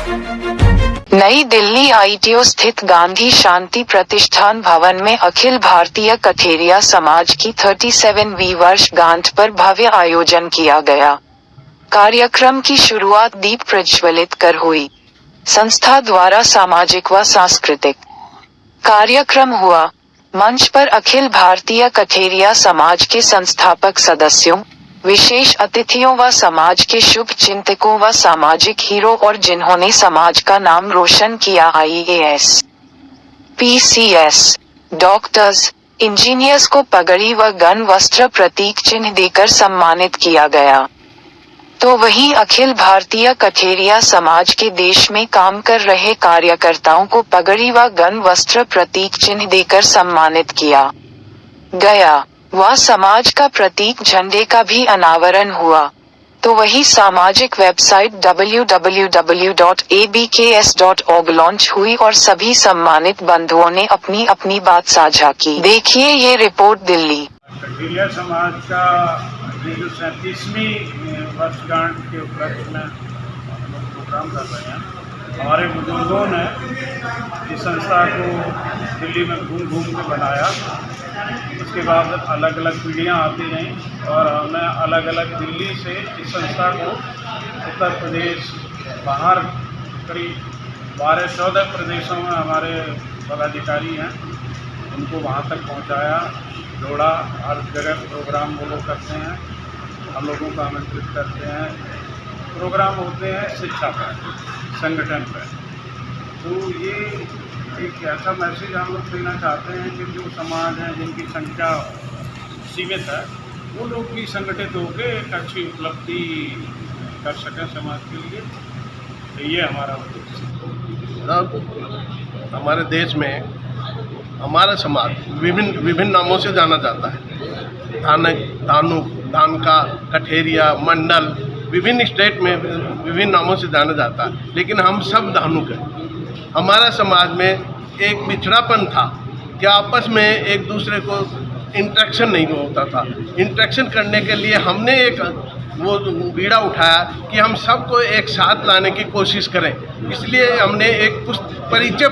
नई दिल्ली आईटीओ स्थित गांधी शांति प्रतिष्ठान भवन में अखिल भारतीय कठेरिया समाज की 37वीं वर्षगांठ पर भव्य आयोजन किया गया। कार्यक्रम की शुरुआत दीप प्रज्वलित कर हुई। संस्था द्वारा सामाजिक व सांस्कृतिक कार्यक्रम हुआ। मंच पर अखिल भारतीय कठेरिया समाज के संस्थापक सदस्यों, विशेष अतिथियों व समाज के शुभ चिंतकों व सामाजिक हीरो और जिन्होंने समाज का नाम रोशन किया IAS, PCS, डॉक्टर्स, इंजीनियर्स को पगड़ी व गण वस्त्र प्रतीक चिन्ह देकर सम्मानित किया गया। तो वहीं अखिल भारतीय कठेरिया समाज के देश में काम कर रहे कार्यकर्ताओं को पगड़ी व गण वस्त्र प्रतीक चिन्ह देकर सम्मानित किया गया। वह समाज का प्रतीक झंडे का भी अनावरण हुआ। तो वही सामाजिक वेबसाइट www.abks.org लॉन्च हुई और सभी सम्मानित बंधुओं ने अपनी अपनी बात साझा की। देखिए ये रिपोर्ट दिल्ली। कठेरिया समाज का ये जो 37वीं वर्षगांठ के उपलक्ष्य में हम लोग प्रोग्राम कर रहे हैं। हमारे बुजुर्गों ने इस संस्था को दिल्ली में घूम घूम के बनाया। उसके बाद अलग अलग पीढ़ियाँ आती रहीं और हमने अलग अलग दिल्ली से इस संस्था को उत्तर प्रदेश बाहर करीब 12-14 प्रदेशों में हमारे पदाधिकारी हैं, उनको वहाँ तक पहुँचाया, जोड़ा। हर जगह प्रोग्राम वो लोग करते हैं, हम लोगों को आमंत्रित करते हैं। प्रोग्राम होते हैं शिक्षा पर, संगठन पर। तो ये एक ऐसा मैसेज हम लोग देना चाहते हैं कि जो समाज है जिनकी संख्या सीमित है, वो लोग भी संगठित होकर एक अच्छी उपलब्धि कर सकें समाज के लिए। तो ये हमारा उद्देश्य है। हमारे देश में हमारा समाज विभिन्न नामों से जाना जाता है। धानुका, कठेरिया, मंडल, विभिन्न स्टेट में विभिन्न नामों से जाना जाता है, लेकिन हम सब धानुक हैं। हमारा समाज में एक पिछड़ापन था कि आपस में एक दूसरे को इंटरेक्शन नहीं होता था। इंटरेक्शन करने के लिए हमने एक वो बीड़ा उठाया कि हम सबको एक साथ लाने की कोशिश करें। इसलिए हमने एक परिचय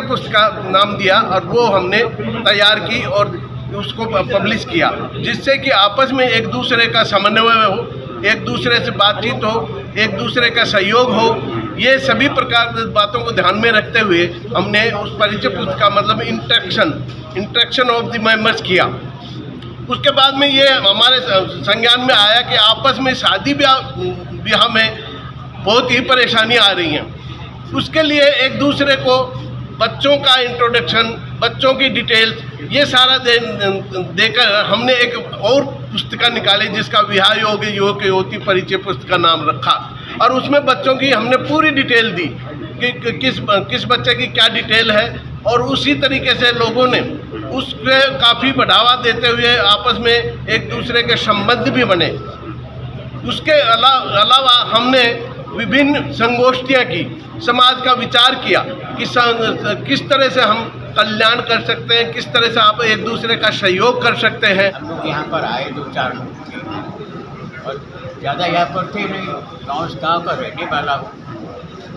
पुस्तिका नाम दिया और वो हमने तैयार की और उसको पब्लिश किया, जिससे कि आपस में एक दूसरे का समन्वय हो, एक दूसरे से बातचीत हो, एक दूसरे का सहयोग हो। ये सभी प्रकार की बातों को ध्यान में रखते हुए हमने उस परिचय पुस्तिका मतलब इंटरेक्शन ऑफ द मेंबर्स किया। उसके बाद में ये हमारे संज्ञान में आया कि आपस में शादी ब्याह में बहुत ही परेशानी आ रही हैं। उसके लिए एक दूसरे को बच्चों का इंट्रोडक्शन, बच्चों की डिटेल्स, ये सारा देकर हमने एक और पुस्तिका निकाली जिसका विवाह योग्य युवक युवती परिचय पुस्तिका नाम रखा। और उसमें बच्चों की हमने पूरी डिटेल दी कि किस बच्चे की क्या डिटेल है। और उसी तरीके से लोगों ने उसके काफ़ी बढ़ावा देते हुए आपस में एक दूसरे के संबंध भी बने। उसके अलावा हमने विभिन्न संगोष्ठियाँ की, समाज का विचार किया कि किस तरह से हम कल्याण कर सकते हैं, किस तरह से आप एक दूसरे का सहयोग कर सकते हैं। हम लोग यहाँ पर आए 2-4 लोग थे और ज़्यादा यहाँ पर थे नहीं। गाँव का रहने वाला हूँ,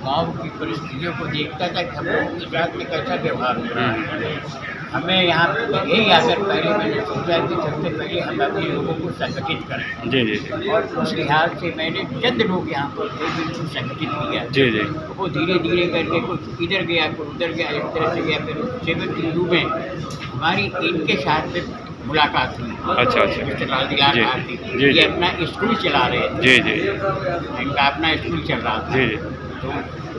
गाँव की परिस्थितियों को देखता था कि हम लोगों के साथ में कैसा व्यवहार हो रहा है। हमें यहाँ यही आकर पहले मैंने सोचा कि सबसे पहले हम अपने लोगों को संगठित करें। जी जी। और उस लिहाज से मैंने चंद लोग यहाँ पर थे जिनको संगठित किया। जी जी। वो धीरे धीरे करके कुछ इधर गया, कुछ उधर गया, इस तरह से गया। फिर 7 में हमारी इनके साथ में मुलाकात हुई। अच्छा। लालदिलार भारती, ये अपना स्कूल चला रहे थे। जी जी। इनका अपना स्कूल चल रहा था। जी जी। तो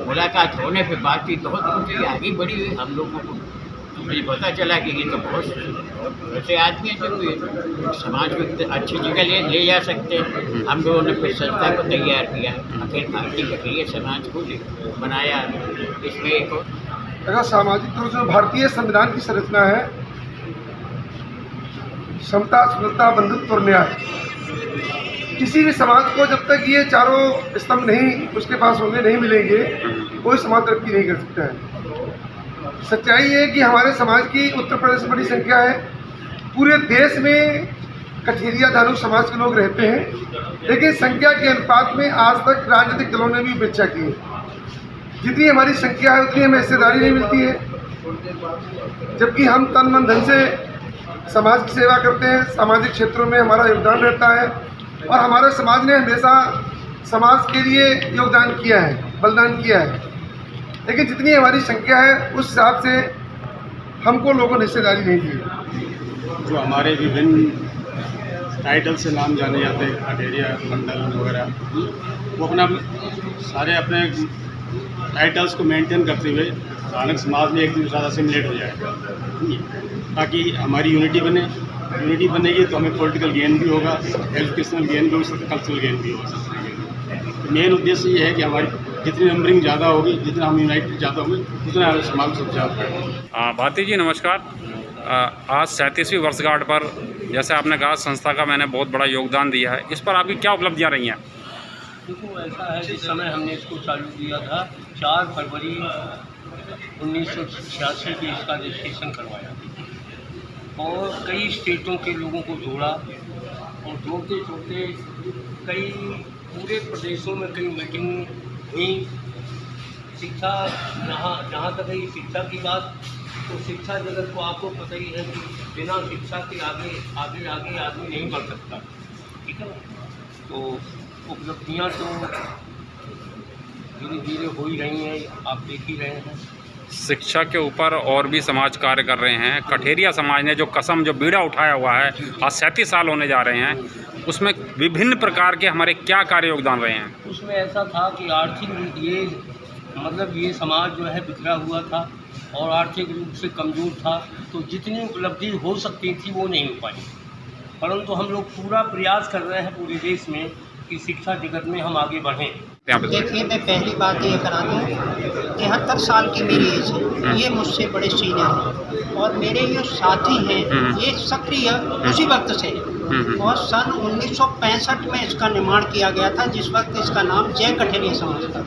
मुलाकात होने पे बातचीत बहुत कुछ आगे बढ़ी हुई। हम लोगों को मुझे पता चला कि ये तो बहुत ऐसे आदमी हैं जो समाज को अच्छी जगह ले जा सकते हैं। हम लोगों ने फिर संस्था को तैयार किया, अखिल भारतीय कठेरिया समाज को बनाया। इसमें एक अगर सामाजिक रूप से भारतीय संविधान की संरचना है समता, समता, बंधुत्व और न्याय। किसी भी समाज को जब तक ये चारों स्तंभ नहीं उसके पास होंगे, नहीं मिलेंगे, कोई समाज तरक्की नहीं कर सकता है। सच्चाई है कि हमारे समाज की उत्तर प्रदेश में बड़ी संख्या है। पूरे देश में कठेरिया धानुक समाज के लोग रहते हैं, लेकिन संख्या के अनुपात में आज तक राजनीतिक दलों ने भी उपेक्षा की है। जितनी हमारी संख्या है उतनी हमें हिस्सेदारी नहीं मिलती है, जबकि हम तन मन धन से समाज की सेवा करते हैं, सामाजिक क्षेत्रों में हमारा योगदान रहता है और हमारे समाज ने हमेशा समाज के लिए योगदान किया है, बलिदान किया है। लेकिन जितनी हमारी संख्या है उस हिसाब से हमको लोगों ने हिस्सेदारी नहीं दी। जो हमारे विभिन्न टाइटल से नाम जाने जाते हैं, कठेरिया, मंडल वगैरह, वो अपना सारे अपने टाइटल्स को मेंटेन करते हुए धानक समाज में एक दूसरे के साथ असिमिलेट हो जाए, ताकि हमारी यूनिटी बने। यूनिटी बनेगी तो हमें पॉलिटिकल गेन भी होगा, एजुकेशनल गेन भी होगा, कल्चरल गेन भी होगा। मेन उद्देश्य ये है कि हमारी जितनी नंबरिंग ज़्यादा होगी, जितना हम यूनाइटेड ज़्यादा होंगे, उतना समाज सबसे ज़्यादा फायदा। भारती जी नमस्कार। आज 37वीं वर्षगांठ पर जैसे आपने कहा संस्था का मैंने बहुत बड़ा योगदान दिया है, इस पर आपकी क्या उपलब्धियां रही हैं? देखो, ऐसा है जिस समय हमने इसको चालू किया था 4 फरवरी 1986 की इसका रजिस्ट्रेशन करवाया और कई स्टेटों के लोगों को जोड़ा और जोड़ते जोड़ते कई पूरे प्रदेशों में कई मीटिंग हुई। शिक्षा जहाँ तक है शिक्षा की बात, तो शिक्षा जगत को आपको पता ही है कि बिना शिक्षा के आगे आदमी नहीं बढ़ सकता, ठीक है ना। तो उपलब्धियाँ तो धीरे धीरे हो ही रही हैं, आप देख ही रहे हैं। शिक्षा के ऊपर और भी समाज कार्य कर रहे हैं। कठेरिया समाज ने जो बीड़ा उठाया हुआ है, आज 37 साल होने जा रहे हैं, उसमें विभिन्न प्रकार के हमारे क्या कार्य योगदान रहे हैं? उसमें ऐसा था कि आर्थिक ये समाज जो है बिखरा हुआ था और आर्थिक रूप से कमज़ोर था, तो जितनी उपलब्धि हो सकती थी वो नहीं हो पाई। परंतु हम लोग पूरा प्रयास कर रहे हैं पूरे देश में कि शिक्षा जगत में हम आगे बढ़ें। देखिए, मैं पहली बात ये करा दूँ, 73 साल की मेरी एज है, ये मुझसे बड़े सीनियर हैं और मेरे जो साथी हैं ये सक्रिय उसी वक्त से और सन 1965 में इसका निर्माण किया गया था, जिस वक्त इसका नाम जय कठेरिया समाज था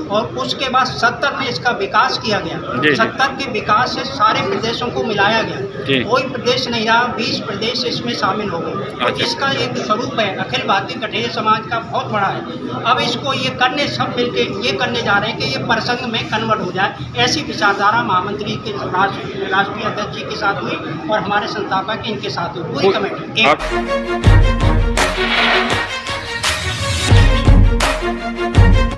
और उसके बाद 70 में इसका विकास किया गया। 70 के विकास से सारे प्रदेशों को मिलाया गया, कोई प्रदेश नहीं रहा, 20 प्रदेश इसमें शामिल हो गए। तो इसका एक स्वरूप है अखिल भारतीय कठेरिया समाज का, बहुत बड़ा है। अब इसको ये करने सब मिलके ये करने जा रहे हैं कि ये प्रसंग में कन्वर्ट हो जाए। ऐसी विचारधारा महामंत्री के राष्ट्रीय अध्यक्ष जी के साथ हुई और हमारे संस्थापक इनके साथ हुई, पूरी कमेटी।